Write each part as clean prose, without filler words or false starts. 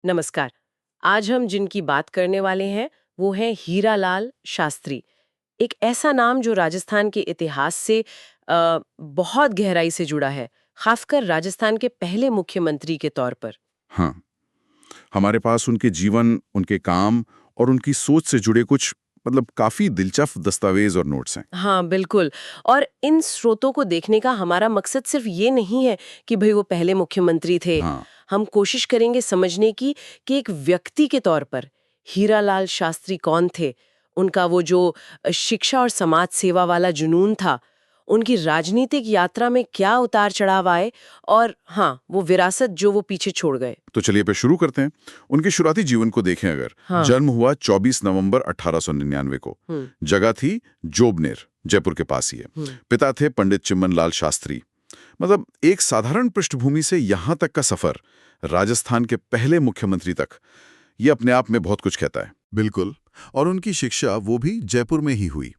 नमस्कार। आज हम जिनकी बात करने वाले हैं वो हैं हीरालाल शास्त्री। एक ऐसा नाम जो राजस्थान के इतिहास से बहुत गहराई से जुड़ा है, खासकर राजस्थान के पहले मुख्यमंत्री के तौर पर। हाँ, हमारे पास उनके जीवन, उनके काम और उनकी सोच से जुड़े कुछ काफी दिलचस्प दस्तावेज और नोट्स हैं। हाँ, बिल्कुल। और इन स्रोतों को देखने का हमारा मकसद सिर्फ ये नहीं है कि भाई वो पहले मुख्यमंत्री थे। हाँ, हम कोशिश करेंगे समझने की कि एक व्यक्ति के तौर पर हीरालाल शास्त्री कौन थे, उनका वो जो शिक्षा और समाज सेवा वाला जुनून था, उनकी राजनीतिक यात्रा में क्या उतार चढ़ाव आए, और हाँ, वो विरासत जो वो पीछे छोड़ गए। तो चलिए पे शुरू करते हैं। उनके शुरुआती जीवन को देखें अगर। हाँ। जन्म हुआ 24 नवंबर 1899 को। जगह थी जोबनेर, जयपुर के पास ही है। पिता थे पंडित चिम्मन लाल शास्त्री। एक साधारण पृष्ठभूमि से यहाँ तक का सफर, राजस्थान के पहले मुख्यमंत्री तक, ये अपने आप में बहुत कुछ कहता है। बिल्कुल। और उनकी शिक्षा वो भी जयपुर में ही हुई।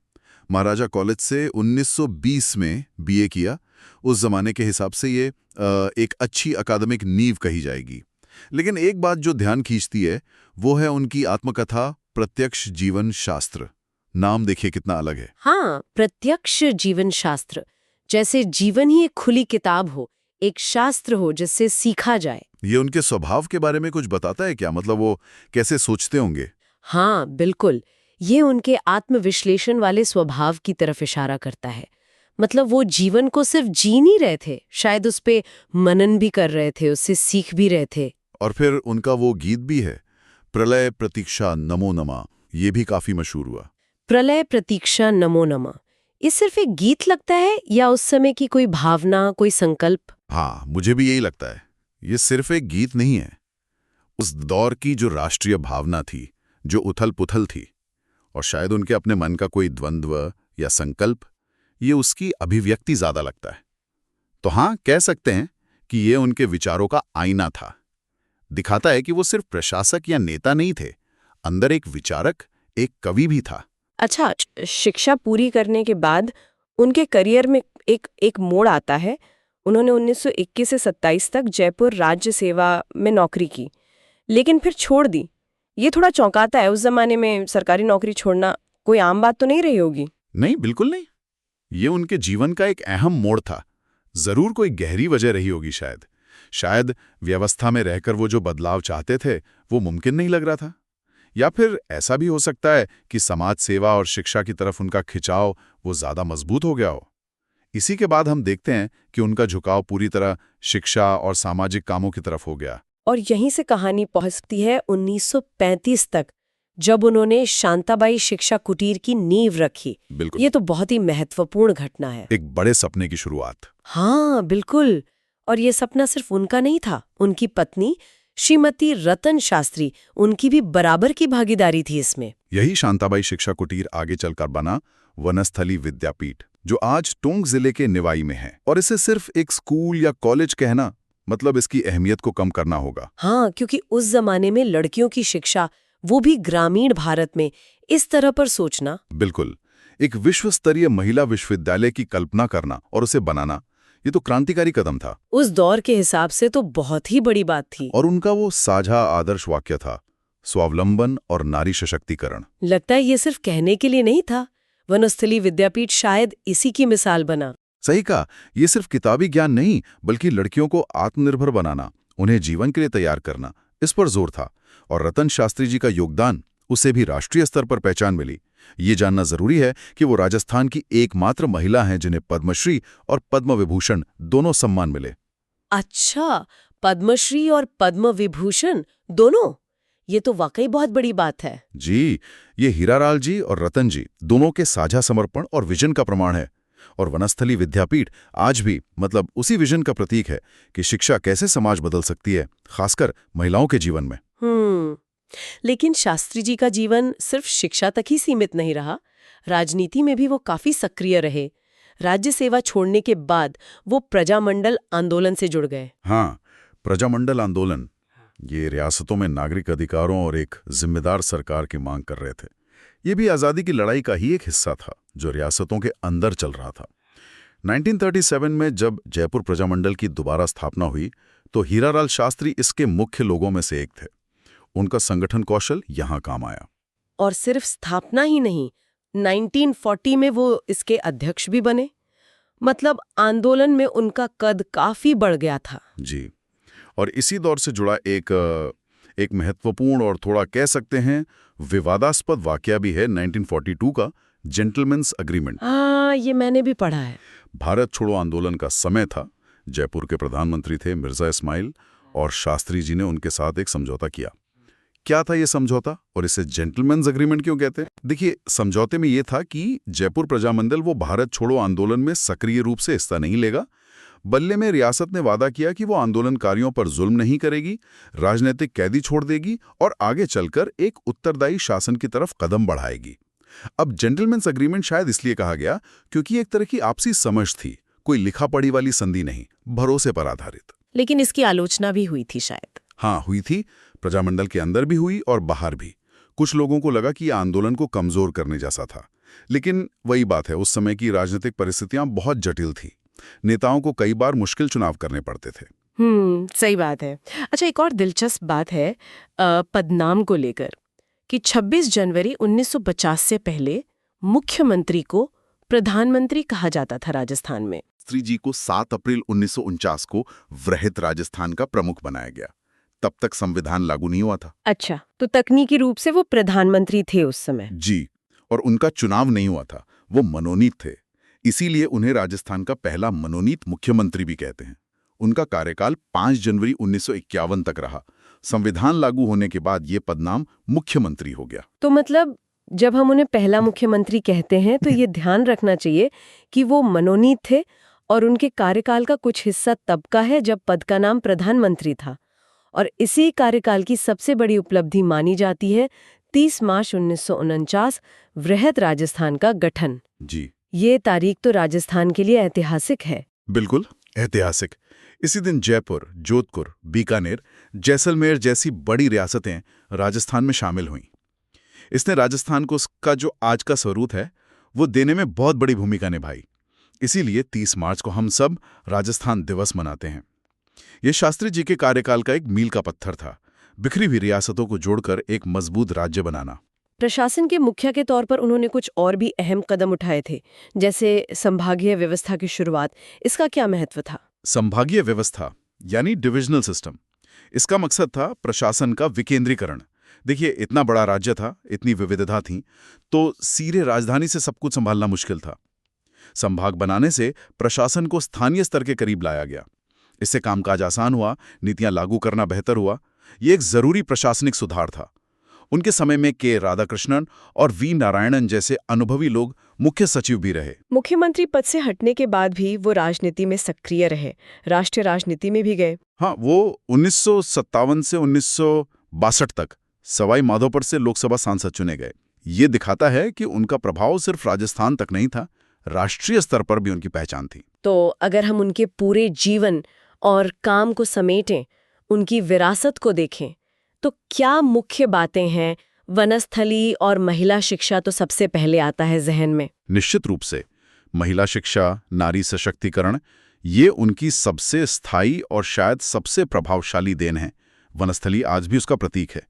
महाराजा कॉलेज से 1920 में बीए किया। उस जमाने के हिसाब से ये एक अच्छी अकादमिक नींव कही जाएगी। लेकिन एक बात जो ध्यान खींचती है वो है उनकी आत्मकथा प्रत्यक्ष जीवन शास्त्र। नाम देखिए कितना अलग है। हाँ, प्रत्यक्ष जीवन शास्त्र, जैसे जीवन ही एक खुली किताब हो, एक शास्त्र हो जिससे सीखा जाए। ये उनके स्वभाव के बारे में कुछ बताता है क्या? वो कैसे सोचते होंगे? हाँ, बिल्कुल। ये उनके आत्मविश्लेषण वाले स्वभाव की तरफ इशारा करता है। वो जीवन को सिर्फ जी नहीं रहे थे, शायद उस पे मनन भी कर रहे थे, उससे सीख भी रहे थे। और फिर उनका वो गीत भी है, प्रलय प्रतीक्षा नमो नमा। ये भी काफी मशहूर हुआ। प्रलय प्रतीक्षा नमो नमः, ये सिर्फ एक गीत लगता है या उस समय की कोई भावना, कोई संकल्प? हाँ, मुझे भी यही लगता है। ये सिर्फ एक गीत नहीं है, उस दौर की जो राष्ट्रीय भावना थी, जो उथल पुथल थी, और शायद उनके अपने मन का कोई द्वंद्व या संकल्प, ये उसकी अभिव्यक्ति ज्यादा लगता है। तो हाँ, कह सकते हैं कि ये उनके विचारों का आईना था। दिखाता है कि वो सिर्फ प्रशासक या नेता नहीं थे, अंदर एक विचारक, एक कवि भी था। अच्छा, शिक्षा पूरी करने के बाद उनके करियर में एक मोड़ आता है। उन्होंने 1921 से 27 तक जयपुर राज्य सेवा में नौकरी की, लेकिन फिर छोड़ दी। ये थोड़ा चौंकाता है, उस जमाने में सरकारी नौकरी छोड़ना कोई आम बात तो नहीं रही होगी। नहीं, बिल्कुल नहीं। ये उनके जीवन का एक अहम मोड़ था। जरूर कोई गहरी वजह रही होगी। शायद व्यवस्था में रहकर वो जो बदलाव चाहते थे वो मुमकिन नहीं लग रहा था। या फिर ऐसा भी हो सकता है कि समाज सेवा और शिक्षा की तरफ उनका खिंचाव वो ज्यादा मजबूत हो गया हो। इसी के बाद हम देखते हैं कि उनका झुकाव पूरी तरह शिक्षा और सामाजिक कामों की तरफ हो गया। और यहीं से कहानी पहुंचती है 1935 तक, जब उन्होंने शांताबाई शिक्षा कुटीर की नींव रखी। बिल्कुल। ये तो बहुत ही महत्वपूर्ण घटना है। एक बड़े सपने की शुरुआत। हाँ, बिल्कुल। और ये सपना सिर्फ उनका नहीं था, उनकी पत्नी श्रीमती रतन शास्त्री, उनकी भी बराबर की भागीदारी थी इसमें। यही शांताबाई शिक्षा कुटीर आगे चलकर बना वनस्थली विद्यापीठ, जो आज टोंक जिले के निवाई में है। और इसे सिर्फ एक स्कूल या कॉलेज कहना इसकी अहमियत को कम करना होगा। हाँ, क्योंकि उस जमाने में लड़कियों की शिक्षा, वो भी ग्रामीण भारत में, इस तरह पर सोचना। बिल्कुल। एक विश्व स्तरीय महिला विश्वविद्यालय की कल्पना करना और उसे बनाना, ये तो क्रांतिकारी कदम था। उस दौर के हिसाब से तो बहुत ही बड़ी बात थी। और उनका वो साझा आदर्श वाक्य था, स्वावलंबन और नारी सशक्तिकरण। लगता है ये सिर्फ कहने के लिए नहीं था। वनस्थली विद्यापीठ शायद इसी की मिसाल बना। सही कहा। ये सिर्फ किताबी ज्ञान नहीं, बल्कि लड़कियों को आत्मनिर्भर बनाना, उन्हें जीवन के लिए तैयार करना, इस पर जोर था। और रतन शास्त्री जी का योगदान, उसे भी राष्ट्रीय स्तर पर पहचान मिली। ये जानना जरूरी है कि वो राजस्थान की एकमात्र महिला हैं जिन्हें पद्मश्री और पद्म विभूषण दोनों सम्मान मिले। अच्छा, पद्मश्री और पद्म विभूषण दोनों? ये तो वाकई बहुत बड़ी बात है। जी, ये हीरालाल जी और रतन जी दोनों के साझा समर्पण और विजन का प्रमाण है। और वनस्थली विद्यापीठ आज भी उसी विजन का प्रतीक है कि शिक्षा कैसे समाज बदल सकती है, खासकर महिलाओं के जीवन में। लेकिन शास्त्री जी का जीवन सिर्फ शिक्षा तक ही सीमित नहीं रहा। राजनीति में भी वो काफी सक्रिय रहे। राज्य सेवा छोड़ने के बाद वो प्रजामंडल आंदोलन से जुड़ गए। हाँ, प्रजामंडल आंदोलन, ये रियासतों में नागरिक अधिकारों और एक जिम्मेदार सरकार की मांग कर रहे थे। ये भी आज़ादी की लड़ाई का ही एक हिस्सा था जो रियासतों के अंदर चल रहा था। 1937 में जब जयपुर प्रजामंडल की दोबारा स्थापना हुई तो हीरालाल शास्त्री इसके मुख्य लोगों में से एक थे। उनका संगठन कौशल यहाँ काम आया। और सिर्फ स्थापना ही नहीं, 1940 में वो इसके अध्यक्ष भी बने। मतलब आंदोलन में उनका कद काफी बढ़ गया था। जी, और इसी दौर से जुड़ा एक महत्वपूर्ण और थोड़ा कह सकते हैं विवादास्पद वाकया भी है 1942 का जेंटलमैन्स अग्रीमेंट। हाँ, ये मैंने भी पढ़ा है। भारत छोड़ो आंदोलन का समय था। जयपुर के प्रधानमंत्री थे मिर्जा इस्माइल, और शास्त्री जी ने उनके साथ एक समझौता किया। क्या था ये समझौता, और इसे जेंटलमैन्स अग्रीमेंट क्यों कहते हैं? देखिए, समझौते में ये था कि जयपुर प्रजामंडल वो भारत छोड़ो आंदोलन में सक्रिय रूप से हिस्सा नहीं लेगा। बदले में रियासत ने वादा किया कि वो आंदोलनकारियों पर जुल्म नहीं करेगी, राजनीतिक कैदी छोड़ देगी और आगे चलकर एक उत्तरदायी शासन की तरफ कदम बढ़ाएगी। अब जेंटलमैन्स अग्रीमेंट शायद इसलिए कहा गया क्योंकि एक तरह की आपसी समझ थी, कोई लिखा पढ़ी वाली संधि नहीं, भरोसे पर आधारित। लेकिन इसकी आलोचना भी हुई थी शायद। हाँ, हुई थी। प्रजामंडल के अंदर भी हुई और बाहर भी। कुछ लोगों को लगा कि यह आंदोलन को कमजोर करने जैसा था। लेकिन वही बात है, उस समय की राजनीतिक परिस्थितियां बहुत जटिल थी। नेताओं को कई बार मुश्किल चुनाव करने पड़ते थे। सही बात है। अच्छा, एक और दिलचस्प बात है पदनाम को लेकर कि 26 जनवरी 1950 से पहले मुख्यमंत्री को प्रधानमंत्री कहा जाता था राजस्थान में। शास्त्री जी को 7 अप्रैल 1949 को वृहत राजस्थान का प्रमुख बनाया गया। तब तक संविधान लागू नहीं हुआ था। अच्छा, तो तकनीकी रूप से वो प्रधानमंत्री थे उस समय। जी, और उनका चुनाव नहीं हुआ था, वो मनोनीत थे। इसीलिए उन्हें राजस्थान का पहला मनोनीत मुख्यमंत्री भी कहते हैं। उनका कार्यकाल 5 जनवरी 1951 तक रहा। संविधान लागू होने के बाद ये पदनाम मुख्यमंत्री हो गया। तो मतलब जब हम उन्हें पहला मुख्यमंत्री कहते हैं तो ये ध्यान रखना चाहिए कि वो मनोनीत थे और उनके कार्यकाल का कुछ हिस्सा तब का है जब पद का नाम प्रधानमंत्री था। और इसी कार्यकाल की सबसे बड़ी उपलब्धि मानी जाती है 30 मार्च 1949 वृहत राजस्थान का गठन। जी, ये तारीख तो राजस्थान के लिए ऐतिहासिक है। बिल्कुल ऐतिहासिक। इसी दिन जयपुर, जोधपुर, बीकानेर, जैसलमेर जैसी बड़ी रियासतें राजस्थान में शामिल हुईं। इसने राजस्थान को उसका जो आज का स्वरूप है वो देने में बहुत बड़ी भूमिका निभाई। इसीलिए 30 मार्च को हम सब राजस्थान दिवस मनाते हैं। ये शास्त्री जी के कार्यकाल का एक मील का पत्थर था, बिखरी हुई रियासतों को जोड़कर एक मजबूत राज्य बनाना। प्रशासन के मुखिया के तौर पर उन्होंने कुछ और भी अहम कदम उठाए थे, जैसे संभागीय व्यवस्था की शुरुआत। इसका क्या महत्व था? संभागीय व्यवस्था यानी डिविजनल सिस्टम, इसका मकसद था प्रशासन का विकेंद्रीकरण। देखिए, इतना बड़ा राज्य था, इतनी विविधता थी, तो सीधे राजधानी से सब कुछ संभालना मुश्किल था। संभाग बनाने से प्रशासन को स्थानीय स्तर के करीब लाया गया। इससे कामकाज आसान हुआ, नीतियां लागू करना बेहतर हुआ। ये एक जरूरी प्रशासनिक सुधार था। उनके समय में के राधाकृष्णन और वी नारायणन जैसे अनुभवी लोग मुख्य सचिव भी रहे। मुख्यमंत्री पद से हटने के बाद भी वो राजनीति में सक्रिय रहे, राष्ट्रीय राजनीति में भी गए। हाँ, वो 1957 से 1962 तक सवाई माधोपुर से लोकसभा सांसद चुने गए। ये दिखाता है कि उनका प्रभाव सिर्फ राजस्थान तक नहीं था, राष्ट्रीय स्तर पर भी उनकी पहचान थी। तो अगर हम उनके पूरे जीवन और काम को समेटें, उनकी विरासत को देखें, तो क्या मुख्य बातें हैं? वनस्थली और महिला शिक्षा तो सबसे पहले आता है जहन में। निश्चित रूप से महिला शिक्षा, नारी सशक्तिकरण, ये उनकी सबसे स्थायी और शायद सबसे प्रभावशाली देन है। वनस्थली आज भी उसका प्रतीक है,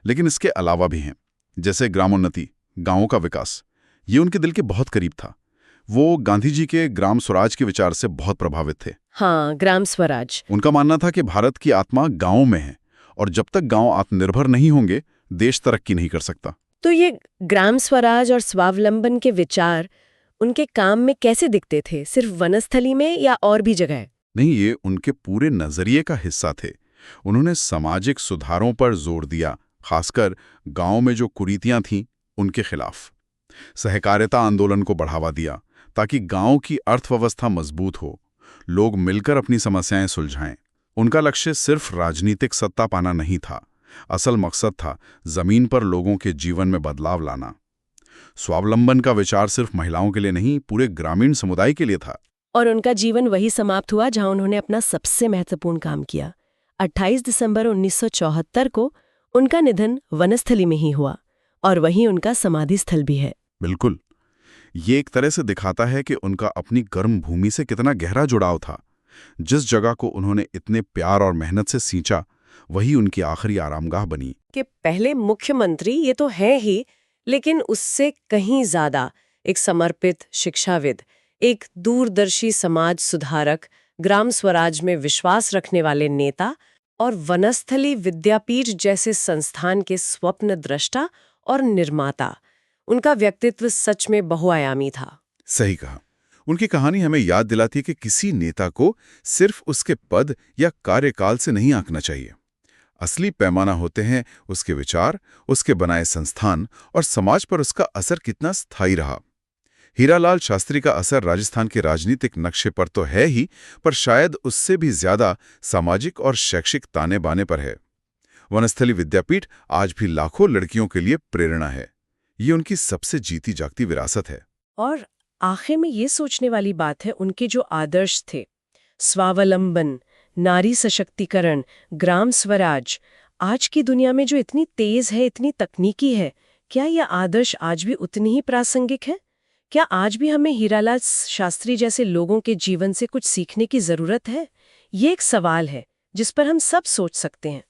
लेकिन इसके अलावा भी हैं, जैसे ग्रामोन्नति, गांवों का विकास। ये उनके दिल के बहुत करीब था। वो गांधी जी के ग्राम स्वराज के विचार से बहुत प्रभावित थे। हाँ, ग्राम स्वराज। उनका मानना था कि भारत की आत्मा गांवों में है और जब तक गांव आत्मनिर्भर नहीं होंगे, देश तरक्की नहीं कर सकता। तो ये ग्राम स्वराज और स्वावलंबन के विचार उनके काम में कैसे दिखते थे? सिर्फ वनस्थली में या और भी जगह? नहीं, ये उनके पूरे नजरिए का हिस्सा थे। उन्होंने सामाजिक सुधारों पर जोर दिया, खासकर गांव में जो कुरीतियां थीं उनके खिलाफ। सहकारिता आंदोलन को बढ़ावा दिया ताकि गांव की अर्थव्यवस्था मजबूत हो, लोग मिलकर अपनी समस्याएं सुलझाएं। उनका लक्ष्य सिर्फ राजनीतिक सत्ता पाना नहीं था, असल मकसद था जमीन पर लोगों के जीवन में बदलाव लाना। स्वावलंबन का विचार सिर्फ महिलाओं के लिए नहीं, पूरे ग्रामीण समुदाय के लिए था। और उनका जीवन वही समाप्त हुआ जहां उन्होंने अपना सबसे महत्वपूर्ण काम किया। 28 दिसंबर 1974 को उनका निधन वनस्थली में ही हुआ और वहीं उनका समाधि स्थल भी है। बिल्कुल, ये एक तरह से दिखाता है कि उनका अपनी कर्म भूमि से कितना गहरा जुड़ाव था। जिस जगह को उन्होंने इतने प्यार और मेहनत से सींचा, वही उनकी आखिरी आरामगाह बनी। कि पहले मुख्यमंत्री ये तो है ही, लेकिन उससे कहीं ज्यादा एक समर्पित शिक्षाविद, एक दूरदर्शी समाज सुधारक, ग्राम स्वराज में विश्वास रखने वाले नेता और वनस्थली विद्यापीठ जैसे संस्थान के स्वप्न दृष्टा और निर्माता। उनका व्यक्तित्व सच में बहुआयामी था। सही कहा। उनकी कहानी हमें याद दिलाती है कि किसी नेता को सिर्फ उसके पद या कार्यकाल से नहीं आंकना चाहिए। असली पैमाना होते हैं उसके विचार, उसके बनाए संस्थान और समाज पर उसका असर कितना स्थायी रहा। हीरालाल शास्त्री का असर राजस्थान के राजनीतिक नक्शे पर तो है ही, पर शायद उससे भी ज्यादा सामाजिक और शैक्षिक ताने बाने पर है। वनस्थली विद्यापीठ आज भी लाखों लड़कियों के लिए प्रेरणा है। ये उनकी सबसे जीती जागती विरासत है। और आखिर में ये सोचने वाली बात है, उनके जो आदर्श थे, स्वावलंबन, नारी सशक्तिकरण, ग्राम स्वराज, आज की दुनिया में जो इतनी तेज है, इतनी तकनीकी है, क्या ये आदर्श आज भी उतनी ही प्रासंगिक है? क्या आज भी हमें हीरालाल शास्त्री जैसे लोगों के जीवन से कुछ सीखने की जरूरत है? ये एक सवाल है जिस पर हम सब सोच सकते हैं।